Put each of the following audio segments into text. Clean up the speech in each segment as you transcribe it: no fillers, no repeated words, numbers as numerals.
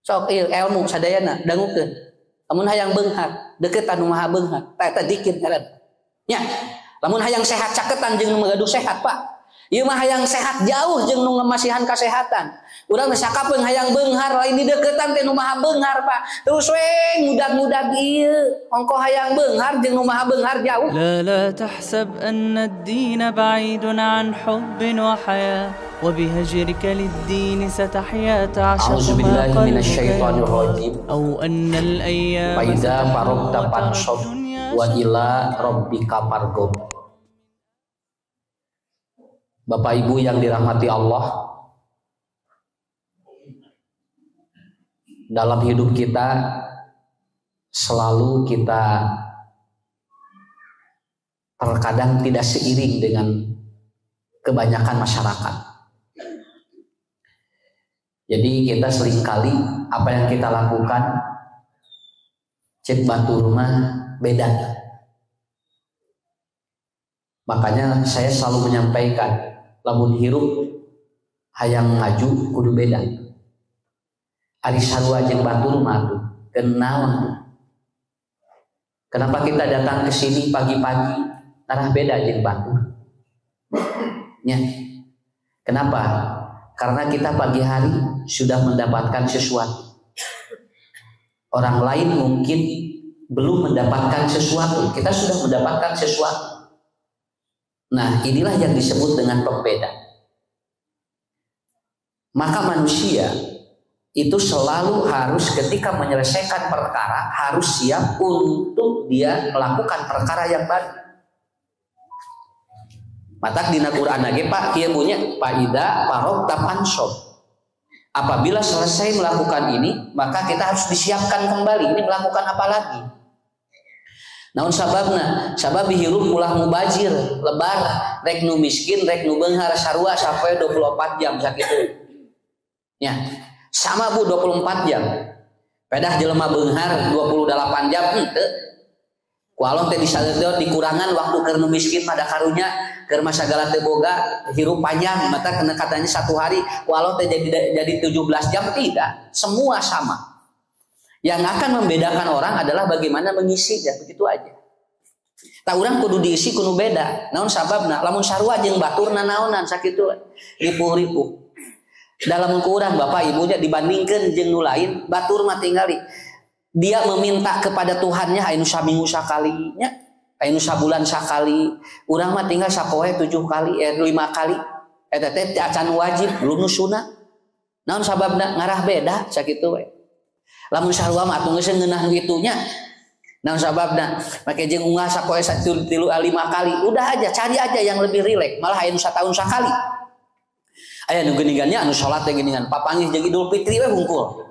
Sok ieu ilmu sadayana dangukeun. Lamun hayang beunghar, deukeutan nu maha beunghar, eta zikir ngaran. Nya, lamun hayang sehat caketan jeung nu magaduh sehat, Pak. Ieu mah hayang sehat jauh jeung nu ngamasihan kesehatan. Urang teh sakapeung hayang beunghar lain di deukeutan teh nu maha beunghar, Pak. Terus we ngudag-ngudag ieu, ongko hayang beunghar jeung nu maha beunghar jauh. La tahsab anna ad-din ba'idun an hubbin wa haya wa bihajrika lid-din satahya ta'ashaqa ma qalbuka aw anna al-ayyam faida faraqta fansab wa ila rabbika farghab. Bapak Ibu yang dirahmati Allah, dalam hidup kita selalu kita terkadang tidak seiring dengan kebanyakan masyarakat. Jadi kita seringkali apa yang kita lakukan cek batur mah beda. Makanya saya selalu menyampaikan lamun hirup hayang ngaju kudu beda. Ari sarua jeung batur mah kenaon. Kenapa kita datang ke sini pagi-pagi arah beda jeung batur? Nya. Kenapa? Karena kita pagi hari sudah mendapatkan sesuatu. Orang lain mungkin belum mendapatkan sesuatu. Kita sudah mendapatkan sesuatu. Nah, inilah yang disebut dengan pembeda. Maka manusia itu selalu harus ketika menyelesaikan perkara harus siap untuk dia melakukan perkara yang baru. Matak dina Quran lagi Pak kieu bunyi faida faraqta fansab. Apabila selesai melakukan ini, maka kita harus disiapkan kembali. Ini melakukan apa lagi? Naon sababna? Sabab hirup ulah mubazir, lebar, rek nu miskin, rek nu beunghar sarua sampai 24 jam sakitu. Ya. Sama Bu 24 jam. Pedah jelema beunghar 28 jam henteu. Ku Allah teh disageudon dikurangan waktu keur nu miskin mah da karunya keur mah sagala teu boga hirup panjang mata kena katanya 1 hari ku Allah teh jadi 17 jam tidak. Semua sama. Yang akan membedakan orang adalah bagaimana mengisinya, begitu aja. Tak urang kudu diisi kudu beda. Naon sababna? Lamun sarua jeung baturna naonan sakitu ripuh-ripuh. Dalam urang Bapak Ibunya dibandingkeun jeung nu lain, batur mah tingali. Dia meminta kepada Tuhannya anu saminggu sakali nya, anu sabulan sakali. Urang mah tinggal sapoe 7 kali, 5 kali. Eta teh acan wajib, belum nu sunah. Naon sababna? Ngarah beda sakitu we. Lamun sarua mah atuh geus ngeunah gitunya. Naon sababna? Make jeung ungah sapoe 3-5 kali. Udah aja, cari aja yang lebih rileks. Malah aya nu satahun sakali. Aya nu geuningannya anu salat teh geuningan papanggih jeung Idul Fitri we hungkul.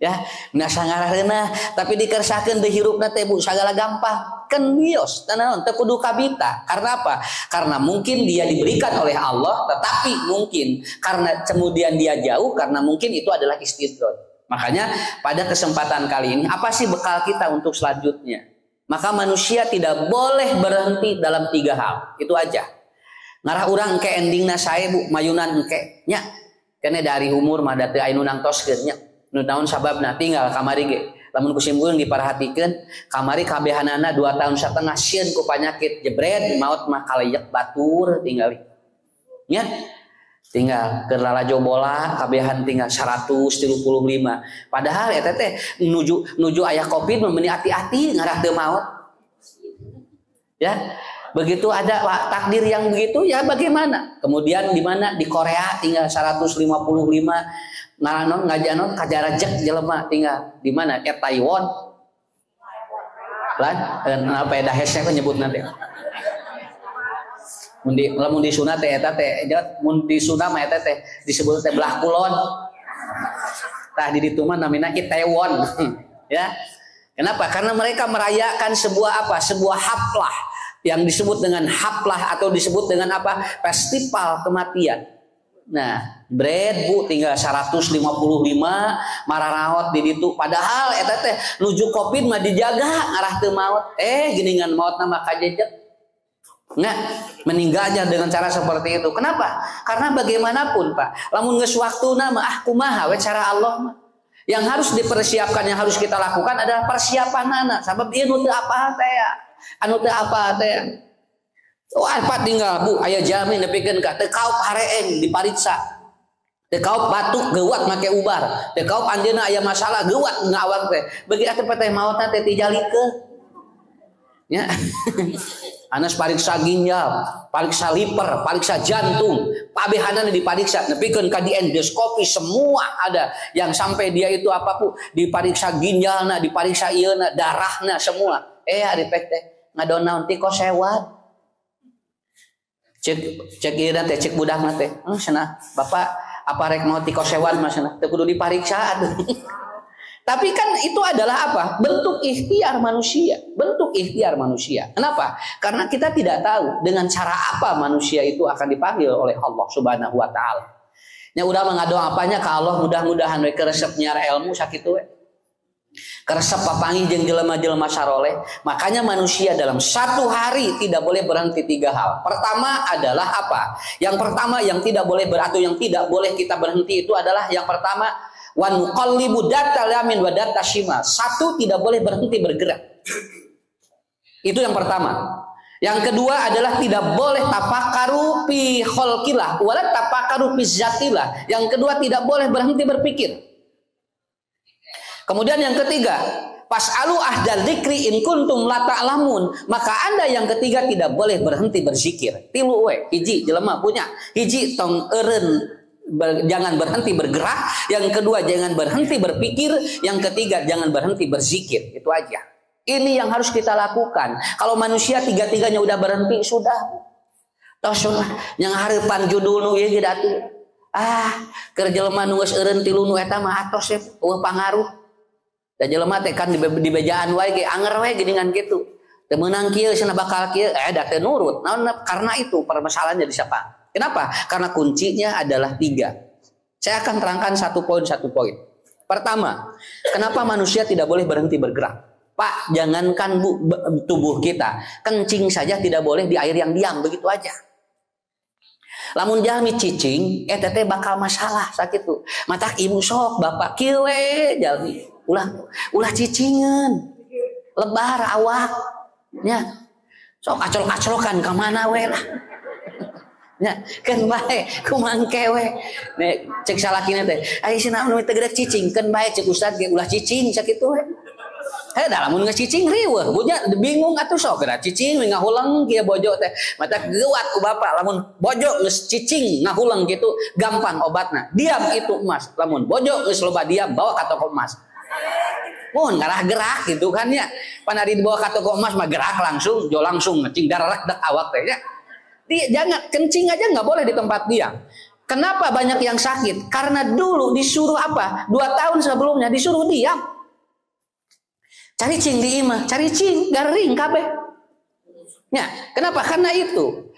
Ya, nasa ngarareunah tapi dikersakeun deui hirupna teh Bu sagala gampang. Kan bios, tanaon teu kudu kabita. Karena apa? Karena mungkin dia diberikan oleh Allah, tetapi mungkin karena kemudian dia jauh karena mungkin itu adalah istidraj. Makanya pada kesempatan kali ini apa sih bekal kita untuk selanjutnya? Maka manusia tidak boleh berhenti dalam 3 hal. Itu aja. Ngarah urang ke endingna sae Bu, mayunan engke nya. Kene dari umur mah da teu aya nu nangtoskeun nya. Nu naon sababna tinggal kamari ge. Lamun kusimpuleun diparhatikeun, kamari kabehanana 2 tahun setengah sieun ku panyakit jebret maot mah kaleyek batur tinggali. Nya. Tinggal keur lalajo bola kabehan tinggal 135. Padahal eta teh nuju aya Covid mah meuni hati-hati ngarah teu maot. Ya. Begitu ada takdir yang begitu ya bagaimana? Kemudian di mana? Di Korea tinggal 155. Ngaranon ngajanon kajarajek jelema tinggal di mana? Taiwan. Lan apa ya dahesnya kan nyebutna teh. Mun di sunat teh eta teh mun di sunat mah eta teh disebut teh belah kulon. Tah di ditu mah namina Itaewon. Ya. Kenapa? Karena mereka merayakan sebuah apa? Sebuah haflah yang disebut dengan haflah atau disebut dengan apa? Festival kematian. Nah, bread Bu tinggal 155 mararaot di ditu. Padahal eta teh nuju Covid mah dijaga ngarah teu maot. Geuningan maot mah kajejeg. Nah, meninggalnya dengan cara seperti itu. Kenapa? Karena bagaimanapun Pak, lamun geus waktuna mah kumaha we cara Allah mah. Yang harus dipersiapkan, yang harus kita lakukan adalah persiapan anak. Sebab ieu nu teu apa teh ya. Anu teu apa teh. Oh, apa tinggal Bu, aya jamin nepikeun ka teu kaup hareeng dipariksa. Teu kaup batuk geuwat make ubar. Teu kaup anjeunna aya masalah geuwat ngawang teh. Bagi atuh teh maotna teh tijalikeun. Ya. Anas pariksa ginjal, pariksa liver, pariksa jantung, pabehanana dipariksa, nepikeun ka di endoskopi semua ada. Yang sampai dia itu apa Bu, dipariksa ginjalna, dipariksa ieuna, darahna semua. Aripek teh ngadon naon ti kosewat. Cek ieu teh cek budakna teh. Cenah Bapak apa rek mau ti kosewat mah cenah teu kudu dipariksa atuh. Tapi kan itu adalah apa? Bentuk ikhtiar manusia. Bentuk ikhtiar manusia. Kenapa? Karena kita tidak tahu dengan cara apa manusia itu akan dipanggil oleh Allah Subhanahu wa taala. Nya udah mengado apanya ka Allah, mudah-mudahan we keresep nyiar ilmu sakitu we. Keresep papangi jeung jelema-jelema saroleh. Makanya manusia dalam satu hari tidak boleh berhenti 3 hal. Pertama adalah apa? Yang pertama yang tidak boleh atau yang tidak boleh kita berhenti itu adalah yang pertama wa nuqallibu data lamin wa data shima. Satu, tidak boleh berhenti bergerak. Itu yang pertama. Yang kedua adalah tidak boleh tafakkaru fi khalqillah wala tafakkaru fi zatillah. Yang kedua tidak boleh berhenti berpikir. Kemudian yang ketiga, pas'alu ahdal dzikri in kuntum la ta'lamun. Maka Anda yang ketiga tidak boleh berhenti berzikir. Tilu we, hiji jelema punya, hiji tong eureun jangan berhenti bergerak, yang kedua jangan berhenti berpikir, yang ketiga jangan berhenti berzikir. Itu aja. Ini yang harus kita lakukan. Kalau manusia tiga-tiganya udah berhenti sudah. Tos yang hareupan judul nu ieu ge atuh. Keur jelema nu geus eureun tilu nu eta mah atos eueuh pangaruh. Da jelema teh kan di bejaan wae ge anger wae geuningan kitu. Teu meunang kieu cenah bakal kieu da teu nurut. Naon karena itu permasalahannya di siapa? Kenapa? Karena kuncinya adalah 3. Saya akan terangkan satu poin. Pertama, kenapa manusia tidak boleh berhenti bergerak? Pak, jangankan tubuh kita, kencing saja tidak boleh di air yang diam, begitu aja. Lamun jalmi cicing, teh bakal masalah sakitu. Matak ibu sok, bapak kieu we jalmi. Ulah cicingan. Lebar awak. Nya. Sok acol-acolokan ka mana we lah. Ya, kan bae kumangke we. Nek cek salakina teh, ai cenah nu teu gerak cicing, kan bae cek ustad ge ulah cicing sakitu we. Da lamun geus cicing riweuh, bunya bingung atuh sok gerak cicing we ngahulang kieu bojo teh. Mata geuwat ku bapak lamun bojo geus cicing ngahulang kitu gampang obatna. Diam itu emas. Lamun bojo geus loba diam bawa ka toko emas. Mun ngarah gerak gitu kan ya. Pan ari dibawa ka toko emas mah gerak langsung, jo langsung ngecing darah dak awak teh ya. Jangan kencing aja nggak boleh di tempat diam. Kenapa banyak yang sakit? Karena dulu disuruh apa? 2 tahun sebelumnya disuruh diam. Cari cing di imah, cari cing garing kabeh. Ya, kenapa? Karena itu.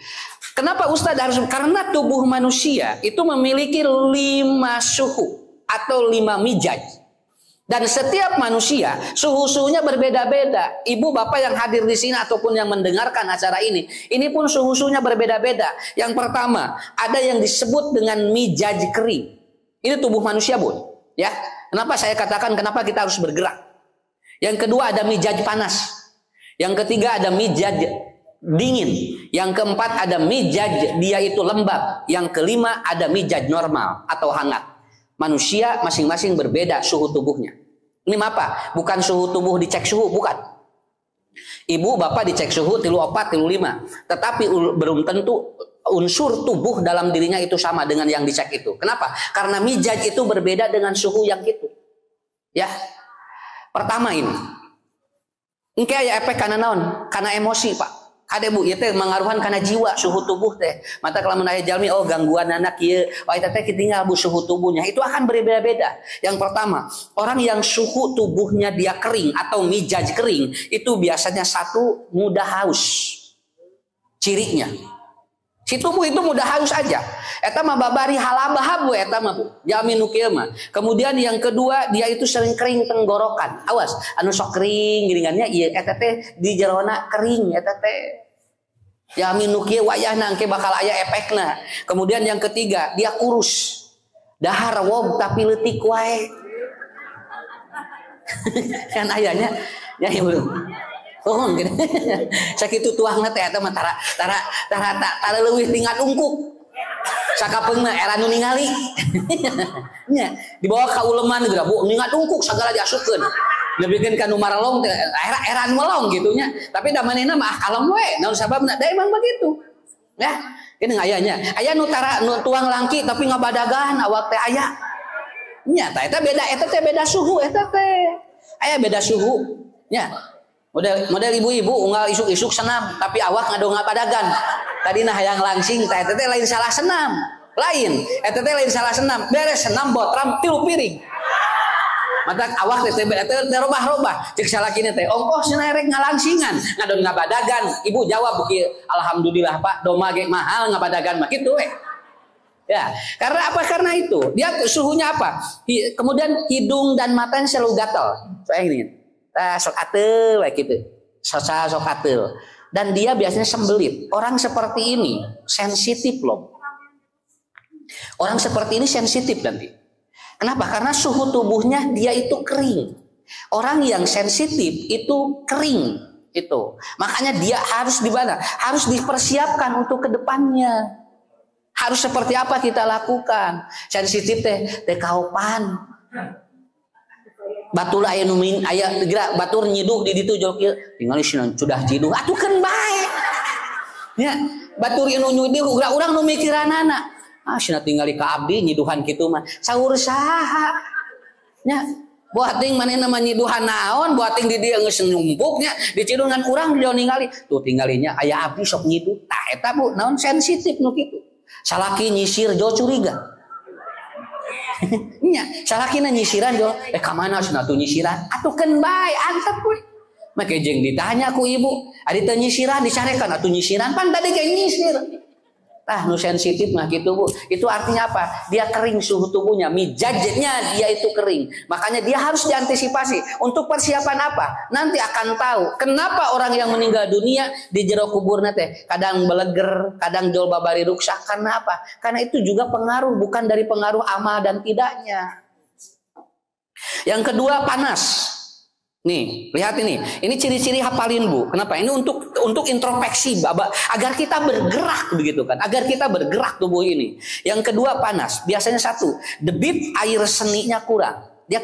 Kenapa Ustadz harus? Karena tubuh manusia itu memiliki 5 suhu atau 5 mijaj. Dan setiap manusia suhu-suhunya berbeda-beda. Ibu bapak yang hadir di sini ataupun yang mendengarkan acara ini pun suhu-suhunya berbeda-beda. Yang pertama, ada yang disebut dengan mijaj kering. Ini tubuh manusia, Bun. Ya. Kenapa saya katakan kenapa kita harus bergerak? Yang kedua ada mijaj panas. Yang ketiga ada mijaj dingin. Yang keempat ada mijaj dia itu lembab. Yang kelima ada mijaj normal atau hangat. Manusia masing-masing berbeda suhu tubuhnya. Ini apa? Bukan suhu tubuh dicek suhu, bukan. Ibu bapak dicek suhu 34, 35. Tetapi belum tentu unsur tubuh dalam dirinya itu sama dengan yang dicek itu. Kenapa? Karena mijaj itu berbeda dengan suhu yang itu. Ya. Pertama ini. Engke aya efek kana naon? Kana emosi, Pak. Kade Bu, ieu teh mangaruhan kana jiwa suhu tubuh teh. Mata kalau aya jalmi gangguan anak ieu, eta teh kitinggal Bu suhu tubuhnya. Itu akan berbeda-beda. Yang pertama, orang yang suhu tubuhnya dia kering atau mijaj kering, itu biasanya satu mudah haus. Cirinya. Si tubuh itu mudah haus aja. Eta mah babari halabahab we eta mah Bu. Jalmi nu kieu mah. Kemudian yang kedua, dia itu sering kering tenggorokan. Awas, anu sok kering geuningannya ieu eta teh di jerona kering eta teh. Yamin nu kieu wayahna engke bakal aya efekna. Kemudian yang ketiga, dia kurus. Dahar wog tapi leutik wae. Kan ayahnya ya belum. Oh gitu. Sakitu tuangna teh eta mah tara leuwih tingkat ungkuk. Sakapeungna era nu ningali. Nya dibawa ka uleman geura Bu ningat ungkuk sagala diasupkeun. Lebihkeun ka nu maralong teh era nu melong gitu nya. Tapi da manehna mah kalem we. Naon sababna? Da emang begitu. Ya, ini ayahnya. Aya nu tuang langki tapi ngabadagan awak teh aya. Nya tah eta beda suhu eta teh. Aya beda suhu. Nya. Model ibu-ibu unggal isuk-isuk senam tapi awak ngabadagan. Tadina hayang langsing tah eta teh lain salah senam. Lain, eta teh lain salah senam. Beres senam botram 3 piring. Mata awak teh robah-robah. Cek salakina teh ongkos cenah rek ngalangsingan, ngadon ngabadagan. Ibu jawab kieu, alhamdulillah Pak, doma ge mahal ngabadagan mah kitu we. Ya, karena apa? Karena itu dia suhunya apa? Kemudian hidung dan matanya selalu gatal. Soalnya ini, sok atel kayak gitu, sok atel. Dan dia biasanya sembelit. Orang seperti ini sensitif loh. Orang seperti ini sensitif nanti. Kenapa? Karena suhu tubuhnya dia itu kering. Orang yang sensitif itu kering itu. Makanya dia harus dimana? Harus dipersiapkan untuk kedepannya. Harus seperti apa kita lakukan? Sensitif teh kaopan. Batur aya nu aya geura batur nyiduh di ditu jol kieu. Tingali sudah nyiduh atukeun bae. Nya, batur anu nyiduh urang nu mikiranana. Cenah tingali ka abdi nyiduhan kitu mah. Saur saha? Nya, boating manehna mah nyiduhan naon, boating di dieu geus numpuk nya, dicidungan urang jol ningali. Tuh tinggalinya aya abdi sok nyiduh. Tah eta Bu, naon sensitif nu kitu. Salaki nyisir jo curiga. Nya, salakina nyisiran jo, ka mana cenah tuh nyisiran? Atukeun bae, antep we. Make jeung ditanya ku ibu, ari teu nyisiran dicarekan atuh nyisiran pan tadi ge nyisir. Tah nu sensitif mah gitu Bu. Itu artinya apa? Dia kering suhu tubuhnya, mijajnya dia itu kering. Makanya dia harus diantisipasi. Untuk persiapan apa? Nanti akan tahu kenapa orang yang meninggal dunia di jero kuburna teh kadang beleger, kadang jol babari ruksak. Karena apa? Karena itu juga pengaruh, bukan dari pengaruh amal dan tidaknya. Yang kedua panas. Nih, lihat ini. Ini ciri-ciri hafalin Bu. Kenapa? Ini untuk introspeksi agar kita bergerak begitu kan. Agar kita bergerak tubuh ini. Yang kedua panas. Biasanya satu, debit air seninya kurang. Dia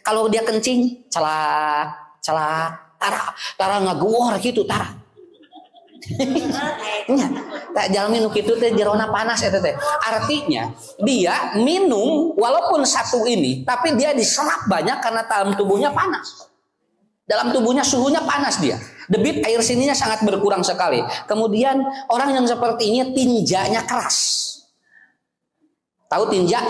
kalau dia kencing, celak, tara ngaguor gitu, tara. Nya, tak jalmi nu kitu teh jerona panas eta teh. Artinya dia minum walaupun satu ini, tapi dia diserap banyak karena dalam tubuhnya panas. Dalam tubuhnya suhunya panas dia. Debit air sininya sangat berkurang sekali. Kemudian orang yang seperti ini tinjanya keras. Tahu tinja?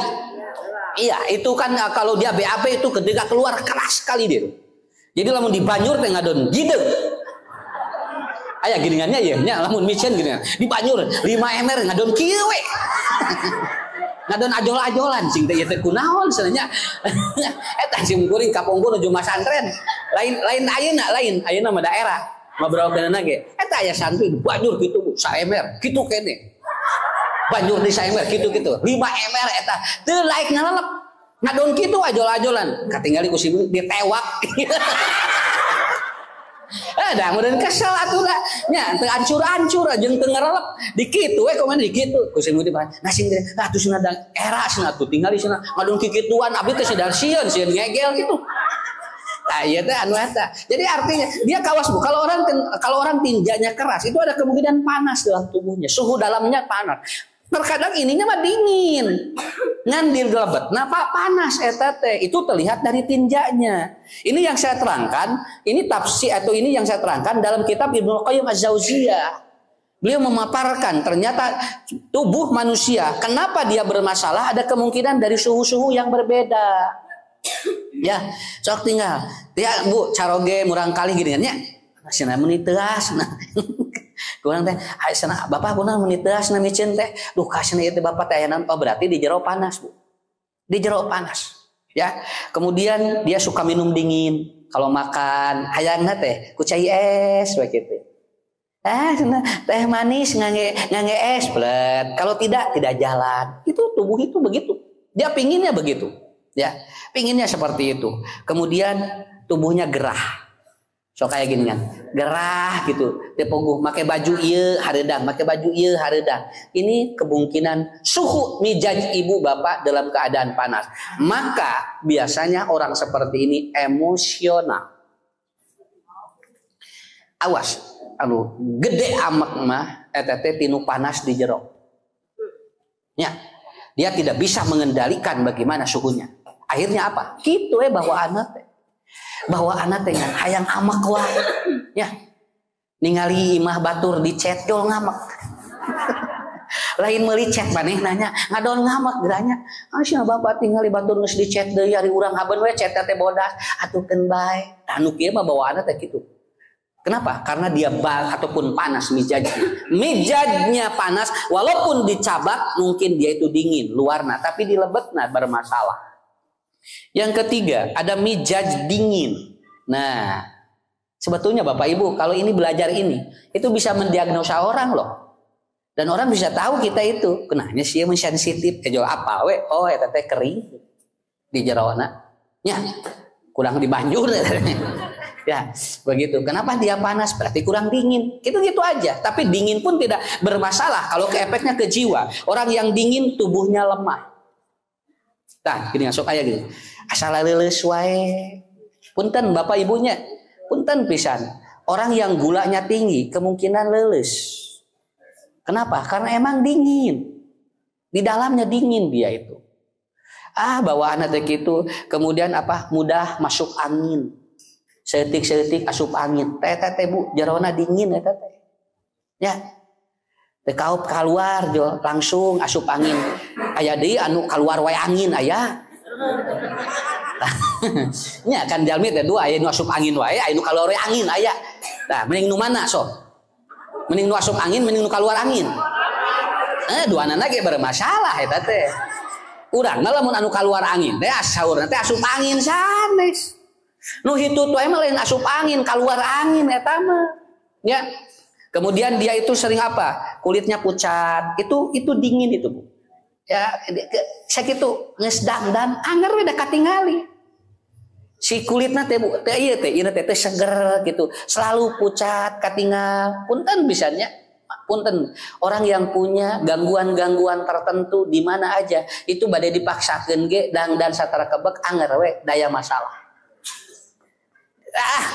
Iya, itu kan kalau dia BAB itu ketika keluar keras sekali dia. Jadi lamun di banjur teh ngadon gideg. Aya giringannya ya, nya lamun micen gini. Di banjur 5 ember ngadon kieu we. Ngadon ajol-ajolan sing teh teh kunaon sebenarnya. Eta sing kuring kapungkur nuju masantren. Lain ayeuna mah daerah. Mabraokeunna ge. Eta aya santri banjur kitu Bu, saember kitu kene. Banjur di saember kitu-kitu. 5 ember eta teu laek ngalelep. Ngadon kitu ajol-ajolan. Katinggali ku si ditewak. Dah kemudian kesel atuh da nya teu ancur-ancur jeung teu ngarelep di kitu we komaha di kitu ku sing mudi nah sing atuh cenah era cenah atuh tingali cenah ngadon kikituan abdi teh sadar sieun ngegel gitu. Nah ieu teh anu eta. Jadi artinya dia kawas Bu. Kalau orang tinjanya keras itu ada kemungkinan panas dalam tubuhnya, suhu dalamnya panas. Terkadang ininya mah dingin. Ngan dilebet. Nah, panas eta teh. Itu terlihat dari tinjanya. Ini yang saya terangkan, ini tafsir atau ini yang saya terangkan dalam kitab Ibnu Qayyim Az-Jauziyah. Beliau memaparkan ternyata tubuh manusia kenapa dia bermasalah ada kemungkinan dari suhu-suhu yang berbeda. Ya, sok tinggal. Ya, Bu, caroge murang kali gini nya. Cenah meuni teuas nah. Kurang teh, cenah Bapak kunaon meuni teuas na micen teh. Duh, kasana ieu teh Bapak teh aya naon? Oh, berarti di jero panas, Bu. Di jero panas. Ya. Kemudian dia suka minum dingin kalau makan. Hayangna teh ku cai es we kitu. Teh manis ngangge es plet. Kalau tidak jalan. Itu tubuh itu begitu. Dia pinginnya begitu. Ya, pinginnya seperti itu. Kemudian tubuhnya gerah. So kayak gini kan, gerah gitu. Dia poguh, pakai baju ieu hareudang, pakai baju ieu hareudang. Ini kemungkinan suhu mijaj ibu bapak dalam keadaan panas. Maka biasanya orang seperti ini emosional. Awas, gede amak mah eta tinu panas di jero. Ya, dia tidak bisa mengendalikan bagaimana suhunya. Akhirnya apa? Gitu bawa anak teh hayang amak wae. Ya. Ningali imah batur di chat dol ngamak. Lain meuli chat maneh nanya, ngadol ngamak geranya. Sia bapak tinggali batur geus di chat deui ari urang haben we chat teh bodas, atukeun bae. Anu kieu mah bawaanna teh kitu. Kenapa? Karena dia ataupun panas mijajnya. Mijajnya panas walaupun dicabak mungkin dia itu dingin luarna, tapi di lebetna bermasalah. Yang ketiga, ada mijaj dingin. Nah, sebetulnya Bapak Ibu, kalau ini belajar ini, itu bisa mendiagnosa orang loh. Dan orang bisa tahu kita itu, kenanya sih sensitif, apa we? Oh, eta teh kering di jeroana. Ya, kurang dibanjur. Ya, begitu. Kenapa dia panas? Berarti kurang dingin. Gitu-gitu aja. Tapi dingin pun tidak bermasalah kalau efeknya ke jiwa. Orang yang dingin tubuhnya lemah. Nah, gini masuk aja gitu. Asal leuleus wae. Punten bapak ibunya. Punten pisan. Orang yang gulanya tinggi kemungkinan leuleus. Kenapa? Karena emang dingin. Di dalamnya dingin dia itu. Bawaan teh kitu, kemudian apa? Mudah masuk angin. Setik-setik asup angin. Teh Bu, jerona dingin eta teh. Ya. Teh kaup keluar jo langsung asup angin. Aya deui anu keluar wae angin aya. Nya kan jalmi teh dua aya nu asup angin wae, aya nu keluar wae angin aya. Nah, mending nu mana sok? Mending nu asup angin, mending nu keluar angin. Duanana ge bermasalah eta teh. Urangna lamun anu keluar angin teh saurna teh asup angin sanes. Nu hitut wae mah lain asup angin, keluar angin eta mah. Ya. Kemudian dia itu sering apa? Kulitnya pucat. Itu dingin itu, Bu. Ya, sakitu geus dangdan anger we da katingali. Si kulitna teh Bu, teh ieu teh seger gitu. Selalu pucat, katingal. Punten bisannya. Punten, orang yang punya gangguan-gangguan tertentu di mana aja itu bade dipaksakeun ge dangdan satara kebek anger we daya masalah.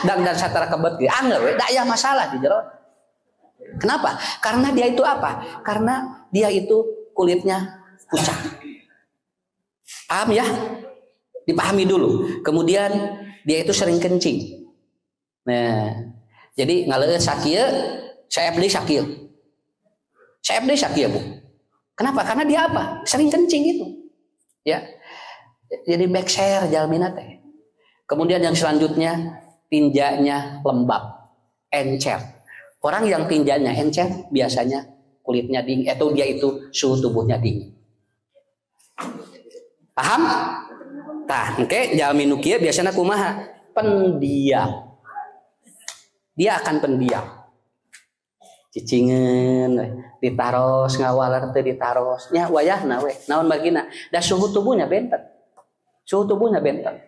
Dangdan satara kebek ge anger we daya masalah di jero. Kenapa? Karena dia itu apa? Karena dia itu kulitnya pucat. Paham ya? Dipahami dulu. Kemudian dia itu sering kencing. Nah, jadi ngaleueut sakieu, saya beli sakieu. Saya beli sakieu, Bu. Kenapa? Karena dia apa? Sering kencing itu. Ya. Jadi backshare jalmina teh. Kemudian yang selanjutnya tinjanya lembab, encer. Orang yang tinjanya encer biasanya kulitnya dingin atau dia itu suhu tubuhnya dingin. Paham? Tah, engke jalmi nu kieu biasana kumaha? Pendiam. Dia akan pendiam. Cicingeun ditaros ngawaler teh ditaros nya wayahna we naon bagina da suhu tubuhnya benten. Suhu tubuhnya benten.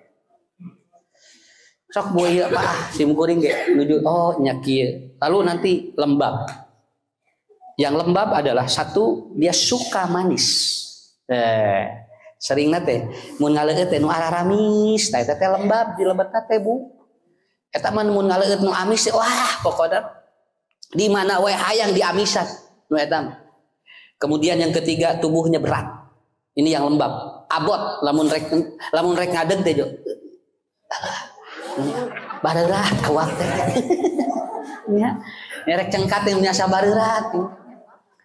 Sok boy apa sim kuring ge nuju nya kieu. Lalu nanti lembab. Yang lembab adalah satu dia suka manis. Seringna teh mun ngaleueut teh nu araramis tah eta teh lembab di lebetna teh Bu. Eta mah mun ngaleueut nu amis wah pokokna di mana wae hayang diamisan nu eta. Kemudian yang ketiga tubuhnya berat. Ini yang lembab. Abot lamun rek ngadeg teh jo. Bareurat awak teh. Ya, rek cengkat yang nyasa bareurat.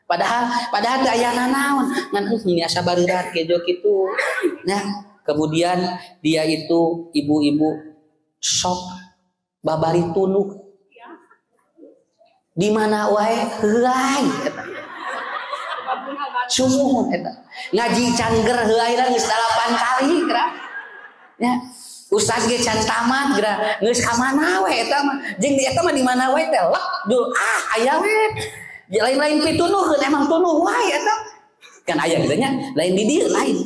Padahal teh aya naon ngan nyasa bareurat ge jo kitu. Nah, kemudian dia itu ibu-ibu sok babari tunuh. Di mana wae heulai eta. Sumuh eta. Ngaji cangger heulai geus 8 kali kira. Ya. Ustaz ge can tamat geura geus ka mana we eta mah jeung di eta mah di mana we teh lek dul aya we lain-lain pitunuhkeun emang tunuh wae eta kan aya gitu nya lain di dieu lain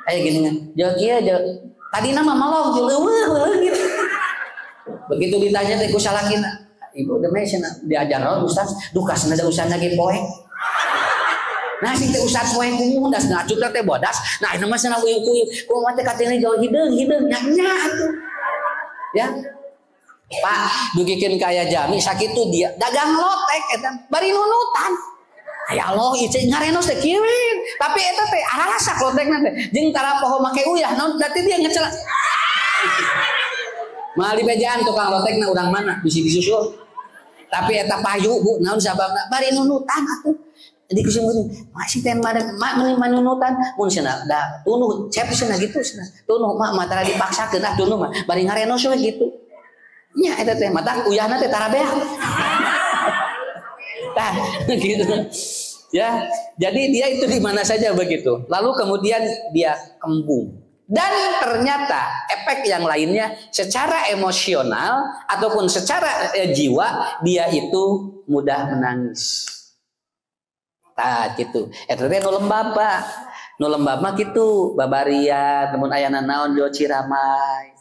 aya gini nya jeung kieu jeung tadina mah malong jeung leuweung gitu begitu ditanya teh ku salakina ibu demeh cenah diajar naon Ustaz dukasna da Ustaz ge poe nah sing teh Ustaz poe kumu das ngacut teh bodas nah ini mah cenah uyuk-uyuk ku mah teh katanya jauh hideung nya atuh ya Pak dugikeun kaya jami sakitu dia dagang lotek eta bari nunutan ya Allah ieu ngarenos teh kieu tapi eta teh arasa lotekna teh jeung tara poho make uyah naon berarti dia ngecela mal di bejaan tukang lotekna urang mana bisi disusul tapi eta payu Bu naon sababna bari nunutan atuh jadi kusimulin masih teh mak menunutan mun cenah da tunuh cep cenah gitu cenah tunuh mak tara dipaksakeun ah tunuh mah bari ngarenos we gitu nya eta teh mata uyahna teh tara beak tah gitu ya jadi dia itu di mana saja begitu lalu kemudian dia kembung dan ternyata efek yang lainnya secara emosional ataupun secara jiwa dia itu mudah menangis. Tah gitu. Eta teh nu lembab Pak. Nu lembab mah kitu babarian namun aya naon jo ciramai.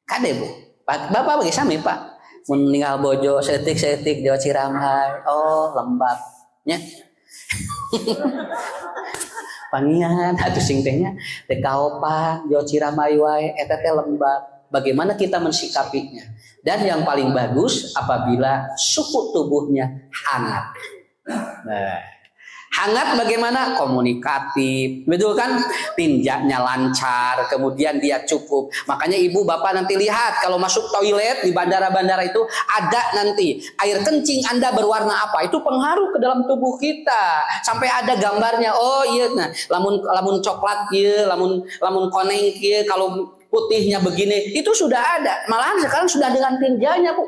Kade Bu. Bapak bagi sami Pak. Mun ninggal bojo setik-setik jo ciramai. Oh, lembab. Nya. Pangian atuh sing tehnya teh kaopan jo ciramai wae eta teh lembab. Bagaimana kita mensikapinya? Dan yang paling bagus apabila suhu tubuhnya hangat. Nah, hangat bagaimana? Komunikatif, betul kan? Tinjaknya lancar, kemudian dia cukup. Makanya ibu bapak nanti lihat kalau masuk toilet di bandara-bandara itu ada nanti air kencing Anda berwarna apa? Itu pengaruh ke dalam tubuh kita. Sampai ada gambarnya. Oh iya, nah lamun coklat ya, lamun koneng ya, kalau putihnya begini itu sudah ada. Malahan sekarang sudah dengan tinjanya Bu.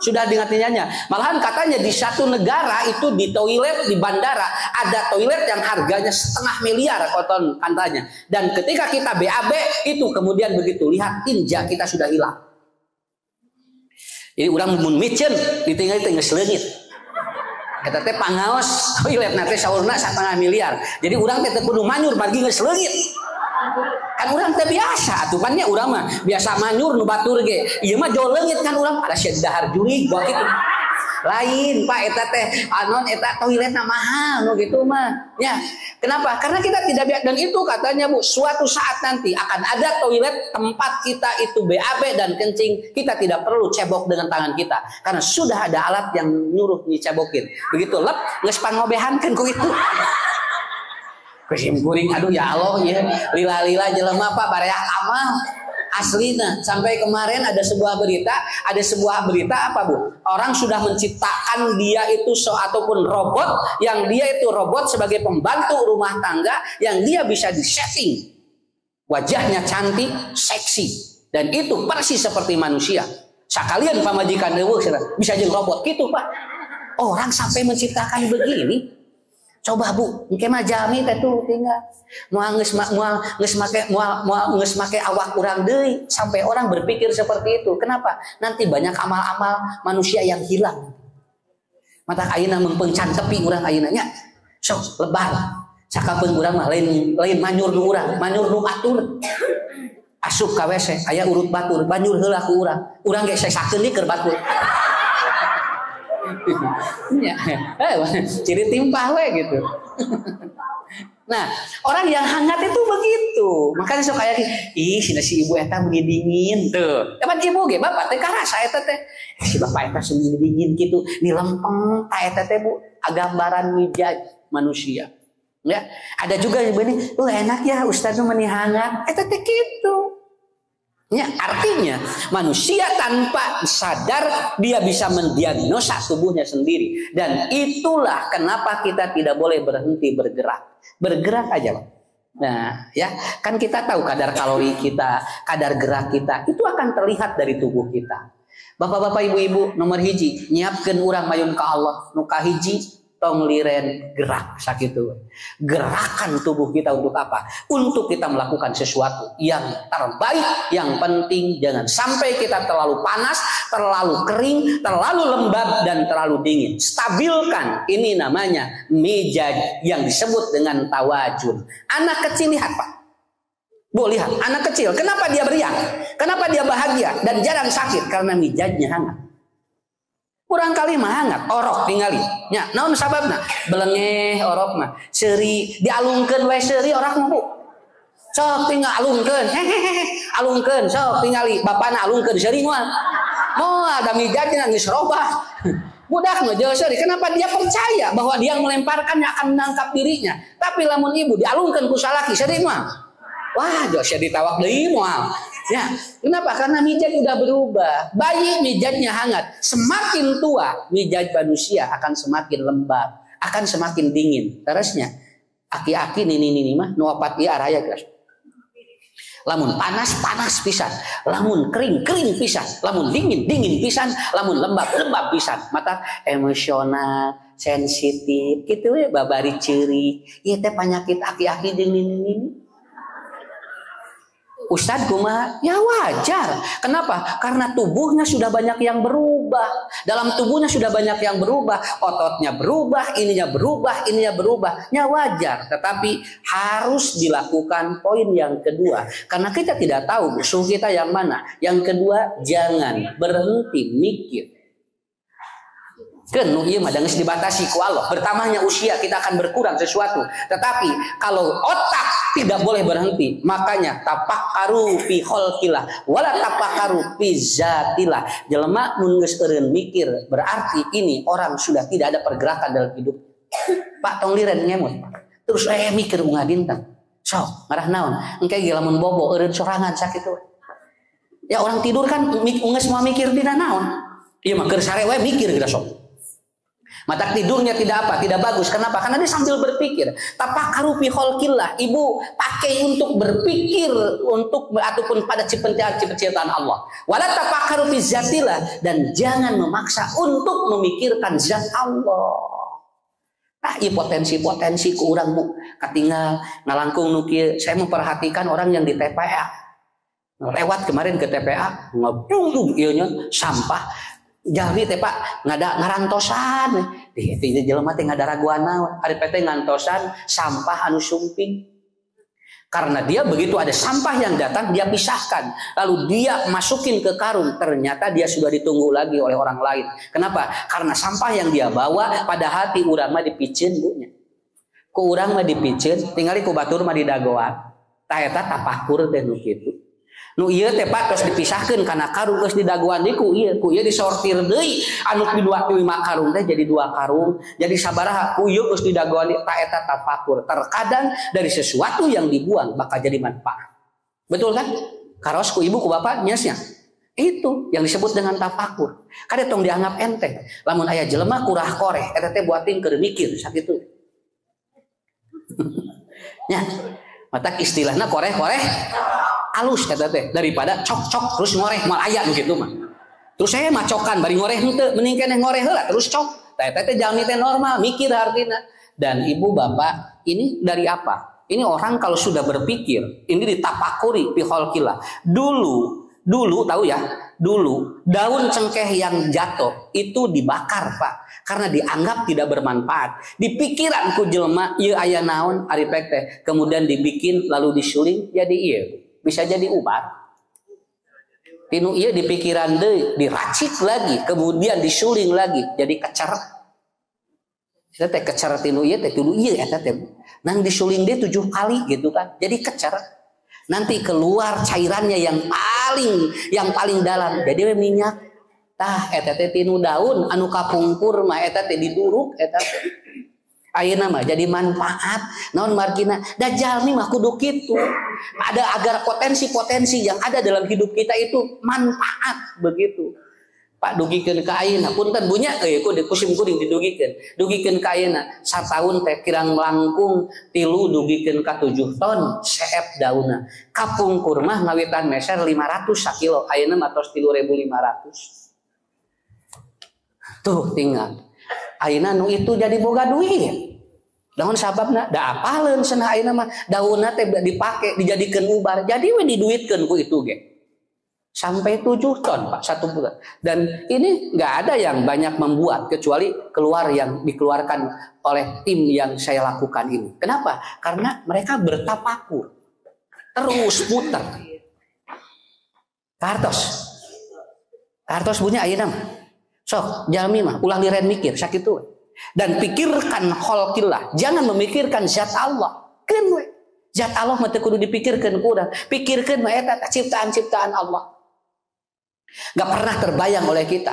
Sudah dengan tinjanya. Malahan katanya di satu negara itu di toilet di bandara ada toilet yang harganya 500 miliar koton kantanya. Dan ketika kita BAB itu kemudian begitu lihat tinja kita sudah hilang. Jadi orang mun micen ditinggal geus leungit. Eta teh pangaos toilet na teh saurna 500 miliar. Jadi orang teh kudu manyur margi geus leungit. Kan urang teh biasa atuh kan nya urang mah biasa manyur nu batur ge ieu mah jauh leungit kan urang ada sia dahar jurig gua kitu lain Pak eta teh anon eta toiletna mahal nu gitu mah ya kenapa karena kita tidak biasa dan itu katanya Bu suatu saat nanti akan ada toilet tempat kita itu BAB dan kencing kita tidak perlu cebok dengan tangan kita karena sudah ada alat yang nyuruh nyicebokin begitu lep geus pangobehankeun ku itu kusim kuring aduh ya Allah ya lila-lila jelema Pak bareak amal aslina sampai kemarin ada sebuah berita apa Bu orang sudah menciptakan dia itu ataupun robot yang dia itu robot sebagai pembantu rumah tangga yang dia bisa disetting wajahnya cantik seksi dan itu persis seperti manusia sakalian pamajikan eueuh bisa jeung robot gitu Pak orang sampai menciptakan begini. Coba Bu, engke mah jami teh tuh tinggal moal geus make awak urang deui sampai orang berpikir seperti itu. Kenapa? Nanti banyak amal-amal manusia yang hilang. Mata ayeuna mengpeung can tepi urang ayeuna nya. Sok lebar. Sakapeung urang mah lain manyur nu urang, manyur nu atur. Asup ka WC aya urut batur, banyur heula ku urang. Urang ge sesakeun deui keur batur. Ya, ciri timpah we gitu. Nah, orang yang hangat itu begitu. Makanya sok kayak si ibu eta begini dingin tuh. Dapat ibu ge bapak teh karasa eta teh. Si bapak eta seueur dingin gitu, di lempeng ta eta teh Bu, gambaran wijaj manusia. Ya, ada juga yang begini, enak ya Ustaz nu meuni hangat. Eta teh kitu. Ya, artinya manusia tanpa sadar dia bisa mendiagnosa tubuhnya sendiri dan itulah kenapa kita tidak boleh berhenti bergerak aja Pak. Nah ya kan kita tahu kadar kalori kita, kadar gerak kita itu akan terlihat dari tubuh kita. Bapak-bapak ibu-ibu nomor hiji nyiapkeun urang mayun ka Allah nu kahiji tong liren gerak sakitu. Gerakan tubuh kita untuk apa? Untuk kita melakukan sesuatu yang terbaik, yang penting jangan sampai kita terlalu panas, terlalu kering, terlalu lembab dan terlalu dingin. Stabilkan, ini namanya mizaj yang disebut dengan tawazun. Anak kecil lihat Pak. Bu lihat, anak kecil, kenapa dia beriak? Kenapa dia bahagia dan jarang sakit? Karena mizajnya hangat. Kurang kali mah hangat, orok tinggali. Nya, naon sababna? Belengeh orok mah. Seuri dialungkeun we seuri orok mah Bu. Sok tinggal alungkeun. Hehehe. Alungkeun sok tingali bapana alungkeun seuri moal. Moal da mijajna geus robah. Budak mah jeung seuri. Kenapa dia percaya bahwa dia melemparkannya akan menangkap dirinya? Tapi lamun ibu dialungkeun ku salaki seuri mah. Wah, jos ditawak deui moal. Ya, kenapa? Karena mizaj udah berubah. Bayi mizajnya hangat. Semakin tua, mizaj manusia akan semakin lembab, akan semakin dingin. Terusnya, aki-aki nini mah nuapat ieu araya geus. Lamun panas pisan, lamun kering pisan, lamun dingin pisan, lamun lembab pisan. Mata emosional, sensitif, gitu we babari ceurik. Ieu teh panyakit aki-aki jeung nini. Ustadz kumaha? Ya wajar. Kenapa? Karena tubuhnya sudah banyak yang berubah. Dalam tubuhnya sudah banyak yang berubah. Ototnya berubah, ininya berubah. Ya wajar. Tetapi harus dilakukan poin yang kedua. Karena kita tidak tahu musuh kita yang mana. Yang kedua, jangan berhenti mikir. Kenuh ieu mah geus dibatasi ku Allah. Bertambahnya usia kita akan berkurang sesuatu. Tetapi kalau otak tidak boleh berhenti, makanya tafakkaru fi khalqillah wala tafakkaru fi zatillah. Jelema mun geus eureun mikir, berarti ini orang sudah tidak ada pergerakan dalam hidup. Pak tong liren ngemut. Terus mikir unga dinten. Sok, ngarah naon? Engke ge lamun bobo eureun sorangan sakitu. Ya orang tidur kan geus mau mikir dina naon? Ieu mah keur sare we mikir geus sok. Mata tidurnya tidak bagus. Kenapa? Karena dia sambil berpikir. Tafakkaru fi khalqillah. Ibu pakai untuk berpikir untuk ataupun pada ciptaan Allah. Wala tafakkaru fi zatillah, dan jangan memaksa untuk memikirkan zat Allah. Nah, ieu potensi ku urang Bu. Katinggal ngalangkung nu kieu, saya memperhatikan orang yang di TPA. Lewat kemarin ke TPA, ngabung ieu nya sampah. Jadi teh Pak ngada ngarantosan di jelema teh ngada raguana ari teh ngantosan sampah anu sumping. Karena dia begitu ada sampah yang datang dia pisahkan, lalu dia masukin ke karung, ternyata dia sudah ditunggu lagi oleh orang lain. Kenapa? Karena sampah yang dia bawa pada hati urang mah dipicieun Bu nya. Ku urang mah dipicieun, tingali ku batur mah didagoan. Tah eta tapakur teh nu kitu. Nu ieu teh Pak tos dipisahkeun kana karung geus didaguan deui ku ieu disortir deui anu dua 5 karung teh jadi 2 karung jadi sabaraha ku ieu geus didaguan ta eta tafakur. Terkadang dari sesuatu yang dibuang bakal jadi manfaat. Betul kan? Karos ku ibu ku bapak nyesnya. Itu yang disebut dengan tafakur. Kada tong dianggap enteng. Lamun aya jelema kurah koreh eta teh buating keur mikir sakitu. Nya, mata istilahna koreh-koreh alus kata teh daripada cok terus ngoreh mal aya gitu mah. Terus saya macokan bari ngoreh henteu mending keneh ngoreh heula terus cok. Teh jalmi teh normal mikir artina. Dan ibu bapak ini dari apa? Ini orang kalau sudah berpikir ini ditafakuri fi khalqillah. Dulu tahu ya? Dulu daun cengkeh yang jatuh itu dibakar Pak karena dianggap tidak bermanfaat. Di pikiran ku jelema ieu aya naon ari pek teh kemudian dibikin lalu disuling jadi ieu. Bisa jadi ubat. Tinu ieu di pikiran deui, diracik lagi, kemudian disuling lagi jadi kecer. Kita teh kecer tinu ieu teh tinu ieu eta teh. Nang disuling dia 7 kali gitu kan. Jadi kecer. Nanti keluar cairannya yang paling dalam. Jadi minyak. Tah eta teh tinu daun anu kapungkur mah eta teh diduruk eta teh. Ayeuna mah jadi manfaat naon margina da jalmi mah kudu kitu ada agar potensi-potensi yang ada dalam hidup kita itu manfaat begitu Pak dugikeun ka ayeuna punten bunya ku kusim kuring dugikeun ka ayeuna sataun teh kirang langkung 3 dugikeun ka 7 ton seep daunna kapungkur mah ngawitan meser 500 sakilo ayeuna mah tos 3.500 tuh tinggal. ayeuna nu itu jadi boga duit. Naon sababna? Da apaleun cenah ayeuna mah daunna teh dipake dijadikeun ubar, jadi we diduitkeun ku itu ge. Sampai 7 ton Pak 1 bulan. Dan ini nggak ada yang banyak membuat kecuali yang dikeluarkan oleh tim yang saya lakukan ini. Kenapa? Karena mereka bertapakur terus putar. Kartos punya ayeuna mah. Sok jalmi mah ulah liren mikir sakitu. Dan pikirkan khalqillah, jangan memikirkan zat Allah. Keun we. Zat Allah mah teu kudu dipikirkeun ku urang. Pikirkeun mah eta ciptaan-ciptaan Allah. Gak pernah terbayang oleh kita.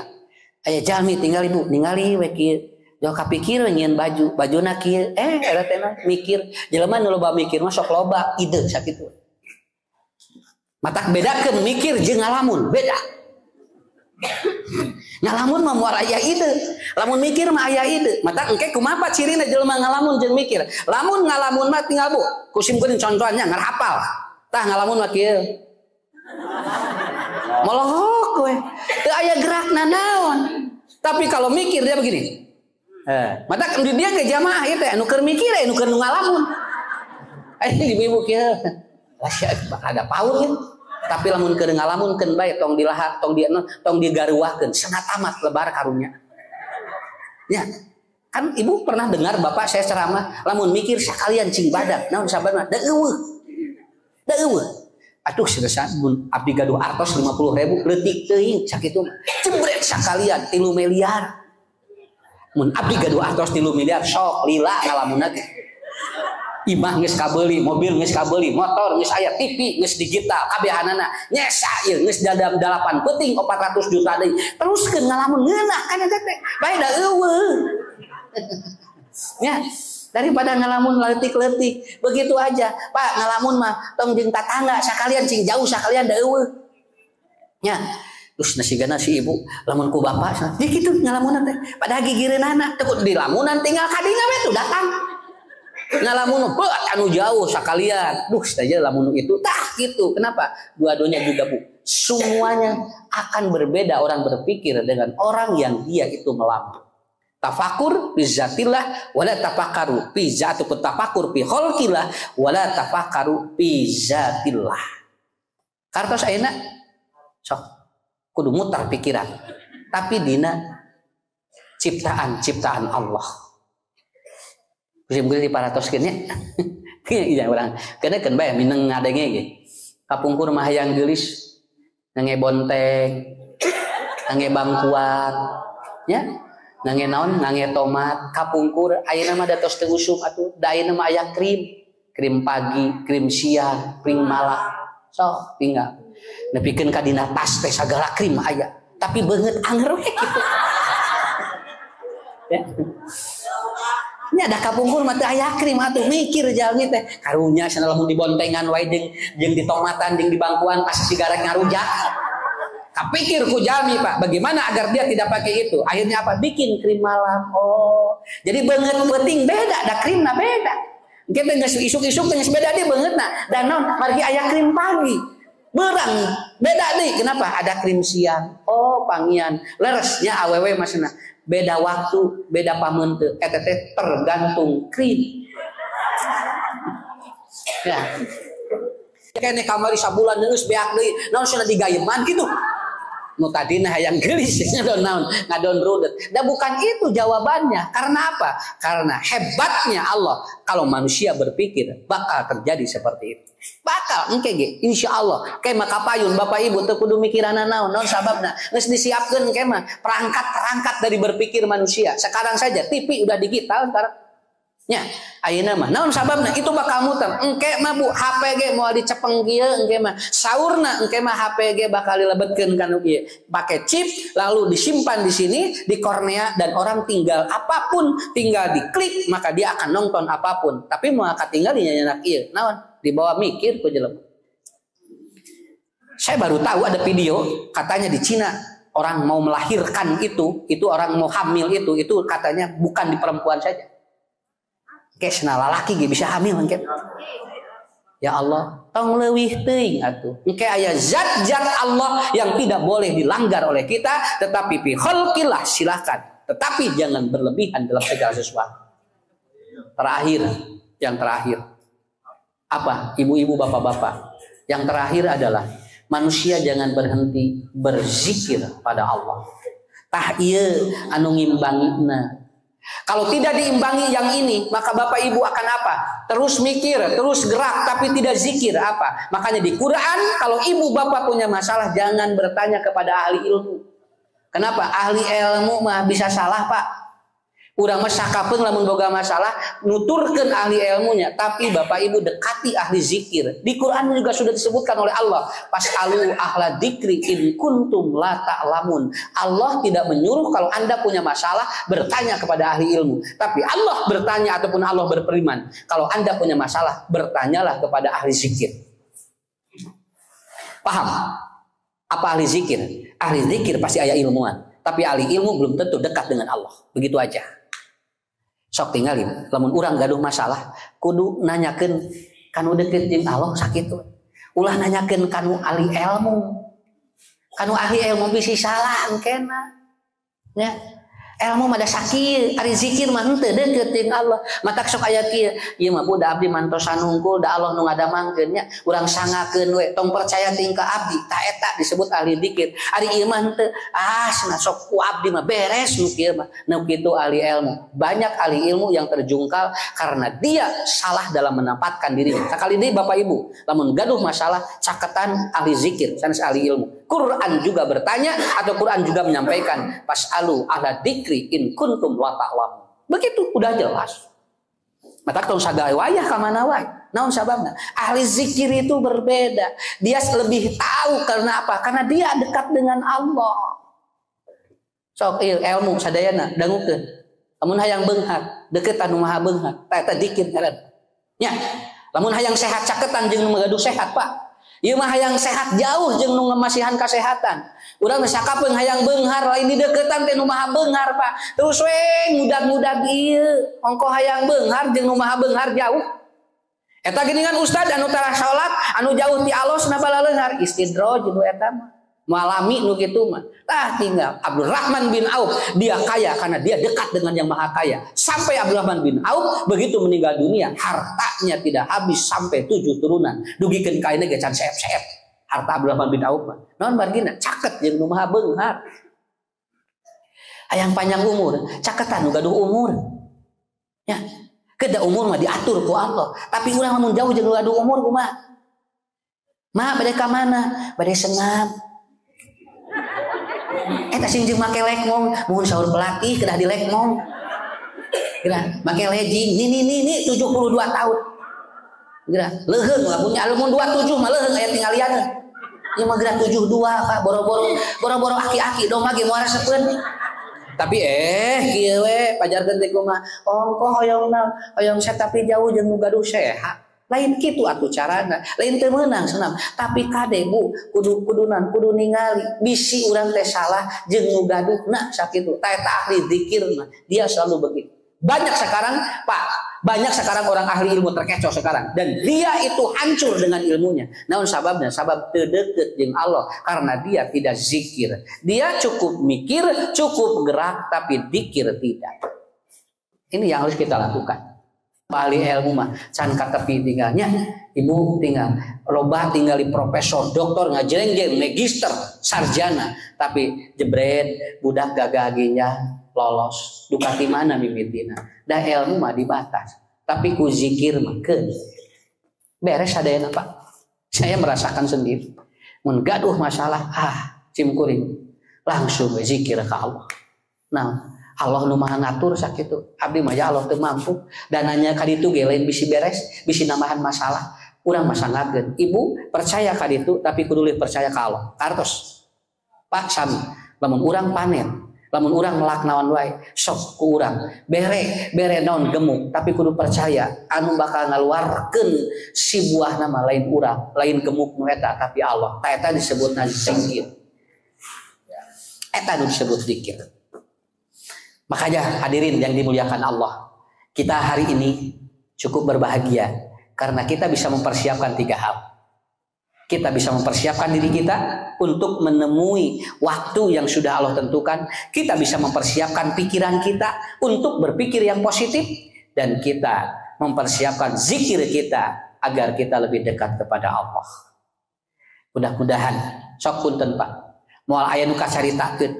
Aya jalmi tinggal ibu ningali we kieu. Jauh kapikir we nyieun bajuna kieu. Eta teh mikir. Jelema nu loba mikir mah sok loba ide sakitu. Matak bedakeun mikir jeung ngalamun, beda. Ngalamun mah moal aya ide. Lamun mikir mah aya ide. Matak engke kumaha cirina jelema ngalamun jeung mikir. Lamun ngalamun mah tinggal bu, kusimkeun contohnya ngarapal. Tah ngalamun mah kieu. Molohok we. Teu aya gerakna naon. Tapi kalau mikir dia begini. Matak dia ge jamaah ieu teh anu keur mikir anu keur ngalamun. Ibu-ibu kieu. Ada paur ya. Tapi lamun keur ngalamunkeun bae tong dilahap, tong digaruahkeun sangat amat lebar karunya. Ya. Kan ibu pernah dengar bapak saya ceramah, lamun mikir sakalian cing badak. Naon sabana? Da eueuh. Aduh seriusan mun abdi gaduh artos 50.000 leutik teuing sakitu mah. Jebret sakalian 3 miliar. Mun abdi gaduh artos 3 miliar sok lila ngalamunna teh. Imah geus kabeuli, mobil geus kabeuli, motor geus aya, TV geus digital, kabehanana nyesa ieu geus dadam 8 peuting 400 juta deui. Teruskeun ngalamun ngeunah kana teh. Bae da eueuh. Ya. Daripada ngalamun leutik-leutik begitu aja Pak ngalamun mah tong jeung tatangga sakalian cing jauh sakalian da eueuh nya terus nasigana si ibu lamun ku bapak di kitu ngalamunan teh pada gigireunana teu dilamunan tinggal kadinya we tuh datang ngalamun beut anu jauh sakalian duh saja lamun itu tah gitu. Kenapa? Dua-duanya juga bu semuanya akan berbeda orang berpikir dengan orang yang dia itu melamun. Tafakur fi zatillah wala tafakkaru fi zat ataupun tafakur fi khalqillah wala tafakkaru fi zatillah. Kartos ayeuna sok kudu mutar pikiran tapi dina ciptaan Allah. Kusim-kusim di paratoskeun nya. Iya urang. Kenekeun bae mineng ngadenge ge. Kapungkur mah hayang geulis nange bonteng, nange bangkuan, ya. Nange naon nange tomat kapungkur ayeuna mah da tos teu usum atuh da ayeuna mah aya krim pagi krim siang krim malam sok tinggal nepikeun ka dina tas teh sagala krim aya tapi beungeut anger we kitu ya nya da kapungkur mah teu aya krim atuh mikir jalmi teh karunya cenah lamun dibontengan wae jeung di tomatan jeung di bangkuan pas sigarek ngarujak. Pikir ku jalmi Pak, bagaimana agar dia tidak pakai itu? Akhirnya apa? Bikin krim malam. Oh, jadi beungeut peuting beda, da krimna beda. Kita geus isuk-isuk geus beda deui beungeutna. Dan naon? Margi aya krim pagi. Beurang beda deui. Kenapa? Ada krim siang. Oh, pangian. Leresnya awewe masna. Beda waktu, beda pameun teu. Eta teh tergantung krim. Ya. Kene kamari sabulan geus beak deui. Naon cenah digayeman kitu. Nu tadina hayang geulis ngadon rudet. Dan bukan itu jawabannya. Karena apa? Karena hebatnya Allah. Kalau manusia berpikir bakal terjadi seperti itu. Bakal engke ge insyaallah. Kema kapayun bapak ibu teu kudu mikiranna naon sababna. Geus disiapkeun kema perangkat-perangkat dari berpikir manusia. Sekarang saja TV udah digital sekarang. Nya ayeuna mah naon sababna itu bakal muter engke mah bu HP ge moal dicepeng kieu engke mah saurna engke mah HP ge bakal dilebetkeun kana kieu pakai chip lalu disimpan di sini di kornea dan orang tinggal apapun tinggal diklik maka dia akan nonton apapun tapi moal katinggal di nyanyian kieu naon dibawa mikir ku jelema. Saya baru tahu ada video katanya di Cina orang mau melahirkan itu orang mau hamil itu katanya bukan di perempuan saja. Kesna lalaki ge bisa hamil engke. Ya Allah, tong leuwih teuing atuh. Engke aya zat-zat Allah yang tidak boleh dilanggar oleh kita, tetapi fi khalqillah silakan. tetapi jangan berlebihan dalam segala sesuatu. Yang terakhir apa? Ibu-ibu, bapak-bapak, yang terakhir adalah manusia jangan berhenti berzikir pada Allah. Tah ieu anu ngimbangina. Kalau tidak diimbangi yang ini, maka bapak ibu akan apa? Terus mikir, terus gerak, tapi tidak zikir apa? Makanya di Quran, kalau ibu bapak punya masalah, jangan bertanya kepada ahli ilmu. Kenapa? Ahli ilmu mah bisa salah, Pak. Urang mah sakapeung lamun boga masalah nuturkeun ahli ilmunya, tapi bapak ibu dekati ahli zikir. Di Quran juga sudah disebutkan oleh Allah, pas'alu ahla dzikri in kuntum la ta'lamun. Allah tidak menyuruh kalau Anda punya masalah bertanya kepada ahli ilmu, tapi Allah bertanya ataupun Allah berfirman, kalau Anda punya masalah bertanyalah kepada ahli zikir. Paham? Apa ahli zikir? Ahli zikir pasti aya ilmuan, tapi ahli ilmu belum tentu dekat dengan Allah. Begitu aja. Sok tinggalin, lamun urang gaduh masalah, kudu nanyakeun kanu deukeut jeung Allah sakitu. Ulah nanyakeun kanu ahli ilmu. Kanu ahli ilmu bisi salah engkena. Ya. Ilmu mah da sakit, ari zikir mah henteu deukeut jeung Allah. Matak sok aya kieu, ieu mah budak abdi mantos sanungkul da Allah nu ngadamangkeun nya. Urang sangakeun we, tong percaya tingkah abdi, ta eta disebut ahli zikir. Ari ieu mah henteu, cenah sok ku abdi mah beres nu kieu mah. Nu kitu ahli ilmu. Banyak ahli ilmu yang terjungkal karena dia salah dalam menempatkan dirinya. Sakali deui Bapak Ibu, lamun gaduh masalah caketan ahli zikir, sanes ahli ilmu. Quran juga bertanya atau Quran juga menyampaikan pas'alu ahla dzikri in kuntum la ta'lamun. Begitu udah jelas. Mata tong sagala wayah ka mana wae. Naon sababna? Ahli zikir itu berbeda. Dia lebih tahu karena apa? Karena dia dekat dengan Allah. Sok ilmu sadayana dangukeun. Lamun hayang beunghar, deukeut anu maha beunghar. Eta zikir ngaran. Nya, lamun hayang sehat caketan jeung nu magaduh sehat, Pak. Ieu mah hayang sehat jauh jeung nu ngamasihan kasehatan. Urang teh sakapeung hayang beunghar lain di deuketan teh nu maha beunghar, Pak. Terus we ngudag-ngudag ieu, ongko hayang beunghar jeung nu maha beunghar jauh. Eta geuningan ustad anu tara salat, anu jauh ti alosna balaleunghar, istidraj nu eta mah. Malami nu kitu mah. Tah tinggal Abdurrahman bin Auf, dia kaya karena dia dekat dengan yang maha kaya. Sampai Abdurrahman bin Auf begitu meninggal dunia, hartanya tidak habis sampai 7 turunan. Dugikeun kaina ge can seep-seep. Harta Abdurrahman bin Auf mah. Naon margina? Caket jeung nu maha beunghar. Hayang panjang umur, caketan nu gaduh umur. Ya, kedah umur mah diatur ku Allah. Tapi urang lamun jauh jeung gaduh umur kumaha? Mah bade ka mana? Bade senam. Eta sing jeung make lekmong, mun saur pelatih kedah di lekmong. Geura make legging, ni 72 tahun. Geura leuheung lamun mun 27 mah leuheung aya tinggalian. Ieu mah geura 72 Pak, boro-boro aki-aki dong mage moal resepeun. Tapi kieu we pajarkeun teh kumaha? Ongko hoyong set tapi jauh jeung nu gaduh sehat. Lain kitu atuh carana, lain teu meunang senam. Tapi kade Bu, kudu ningali bisi urang teh salah jeung nu gaduhna sakitu. Ta eta ahli zikir mah, dia selalu begitu. Banyak sekarang orang ahli ilmu terkecoh sekarang dan dia itu hancur dengan ilmunya. Naon sababna? Sabab teu deukeut jeung Allah karena dia tidak zikir. Dia cukup mikir, cukup gerak tapi zikir tidak. Ini yang harus kita lakukan. Ahli ilmu mah can ka tepi tinggalnya, ibu tinggal loba tinggali profesor, doktor, ngajreng-jreng, magister, sarjana, tapi jebret budak gagaginya lolos. Duka di mana mimitina? Da ilmu mah dibatas, tapi ku zikir mah keun. Beres sadayana Pak. Saya merasakan sendiri. Mun gaduh masalah, cimkuring langsung zikir ka Allah. Nah, Allah nu maha ngatur sakitu. Abdi mah ya Allah teu mampu. Dananya ka ditu ge lain bisi beres, bisi nambahan masalah. Urang mah sangageun. Ibu percaya ka ditu tapi kudu percaya ka Allah. Kartos. Pak sami, lamun urang panen, lamun urang melak naon wae, sok ku urang. Bere naon gemuk, tapi kudu percaya anu bakal ngaluarkeun si buah nama lain urang, lain gemuk nu eta tapi Allah. Ta eta disebutna zikir. Eta nu disebut zikir. Makanya hadirin yang dimuliakan Allah, kita hari ini cukup berbahagia karena kita bisa mempersiapkan 3 hal. Kita bisa mempersiapkan diri kita untuk menemui waktu yang sudah Allah tentukan. Kita bisa mempersiapkan pikiran kita untuk berpikir yang positif. Dan kita mempersiapkan zikir kita agar kita lebih dekat kepada Allah. Mudah-mudahan sok punten Pak. Moal aya nu kacaritakeun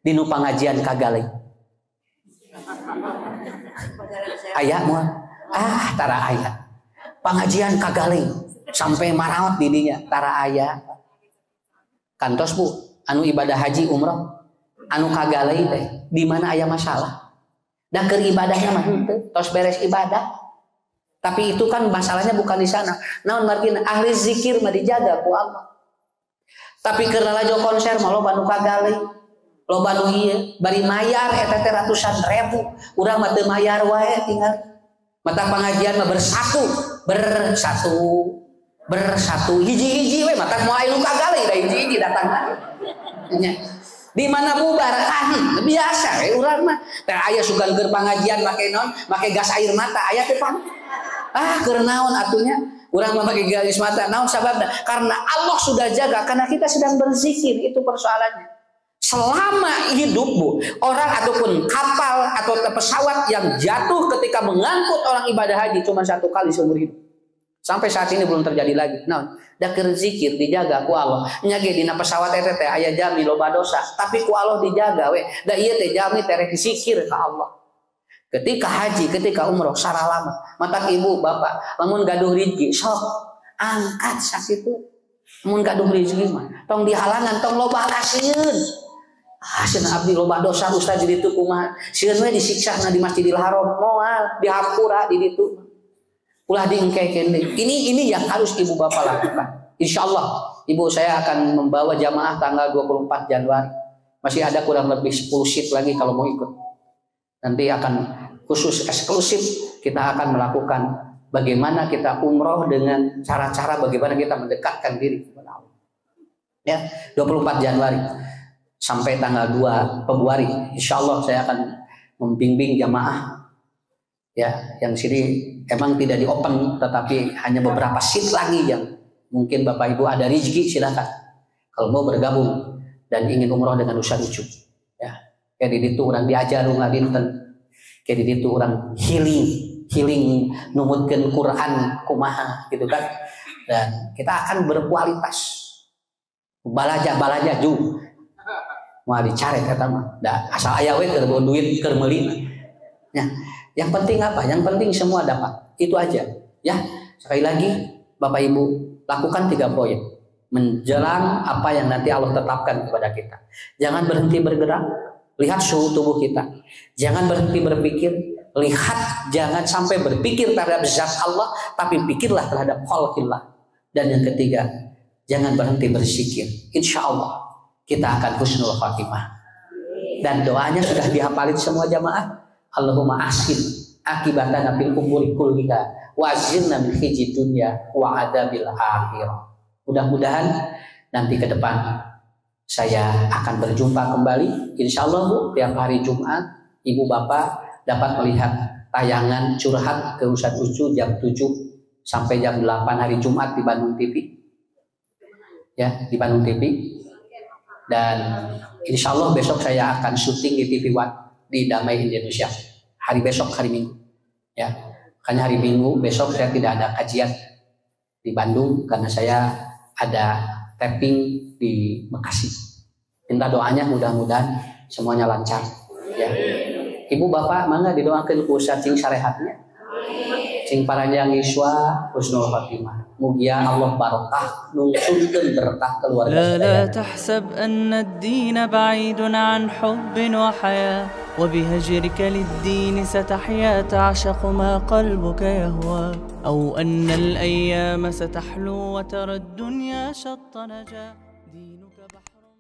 di nu pangajian kagaleng. Aya moal tara aya. Pangajian kagaleng sampai maraot di dinya tara aya. Kantos Bu, anu ibadah haji umroh anu kagaleng teh di mana aya masalah. Da keur ibadahnya mah henteu, tos beres ibadah. Tapi itu kan masalahnya bukan di sana. Naon margina ahli zikir mah dijaga ku Allah. Tapi keur lajo konser mah loba nu kagaleng. Loba nu ieu bari mayar eta teh ratusan ribu. Urang mah teu mayar wae tinggal. Mata pengajian mah bersatu hiji-hiji we mata moal anu kagaleng da hiji-hiji datang. Nya. Di mana bubar biasa we urang mah. Teh aya sugan keur pangajian make naon? Make gas air mata aya teh Pak. Keur naon atunya? Urang mah make gas mata. Naon sababna? Karena Allah sudah jaga karena kita sedang berzikir, itu persoalannya. Selama hidup Bu, orang ataupun kapal atau pesawat yang jatuh ketika mengangkut orang ibadah haji cuma 1 kali seumur hidup. Sampai saat ini belum terjadi lagi. Nah, da keur zikir dijaga ku Allah. Nya ge dina pesawat eta teh aya jami loba dosa, tapi ku Allah dijaga we. Da ieu teh jami teh rek zikir ka Allah. Ketika haji, ketika umroh saralama, mata ibu bapak, lamun gaduh rezeki sok angkat sakitu. Lamun gaduh rezeki mah tong dihalangan, tong loba kasieun. Cenah abdi loba dosa ustaz di ditu kumaha? Sieun we disiksana di Masjidil Haram, moal dihapura di ditu. Ulah diengkekeun deui. Ini yang harus ibu bapak lakukan. Insyaallah ibu saya akan membawa jamaah tanggal 24 Januari. Masih ada kurang lebih 10 seat lagi kalau mau ikut. Nanti akan khusus eksklusif kita akan melakukan bagaimana kita umroh dengan cara-cara bagaimana kita mendekatkan diri kepada Allah. Ya, 24 Januari sampai tanggal 2 Februari insyaallah saya akan membimbing jamaah ya yang sini emang tidak di open tetapi hanya beberapa seat lagi yang mungkin Bapak Ibu ada rezeki silakan kalau mau bergabung dan ingin umroh dengan Ustaz Ucup ya kayak di ditu urang diajar urang dinten kayak di ditu urang healing numutkeun Quran kumaha gitu kan dan kita akan berkualitas balaja ju mau dicaret kata mah da asal aya we keur duit keur meuli ya yang penting apa yang penting semua dapat itu aja ya sekali lagi Bapak Ibu lakukan 3 poin menjelang apa yang nanti Allah tetapkan kepada kita. Jangan berhenti bergerak, lihat suhu tubuh kita. Jangan berhenti berpikir, lihat jangan sampai berpikir terhadap zat Allah tapi pikirlah terhadap khalqillah. Dan yang ketiga jangan berhenti berzikir. Insya Allah kita akan husnul khatimah. Dan doanya sudah dihafalin semua jamaah. Allahumma ahsin akibatana fil umuri kulliha wa ajirna min khizyi dunya wa adabil akhirah. Mudah-mudahan nanti ke depan saya akan berjumpa kembali insyaallah Bu tiap hari Jumat Ibu Bapak dapat melihat tayangan curhat ke Ustaz Ucu jam 7 sampai jam 8 hari Jumat di Bandung TV. Ya, di Bandung TV. Dan insya Allah besok saya akan syuting di TV One di Damai Indonesia. Hari besok, hari Minggu. Ya, makanya hari Minggu besok saya tidak ada kajian di Bandung karena saya ada tapping di Bekasi. Minta doanya mudah-mudahan semuanya lancar. Ya. Ibu Bapak mangga didoakeun ku Ustaz cing sarehatnya. Sing paranjang iswa husnul khatimah. Mugia Allah barokah nungsulkeun berkah keluarga لا saya. لا تحسب أن الدين بعيد عن حب وحياة وبهجرك للدين ستحيا تعشق ما قلبك يهوى أو أن الأيام ستحلو وترى الدنيا شط نجاة دينك بحر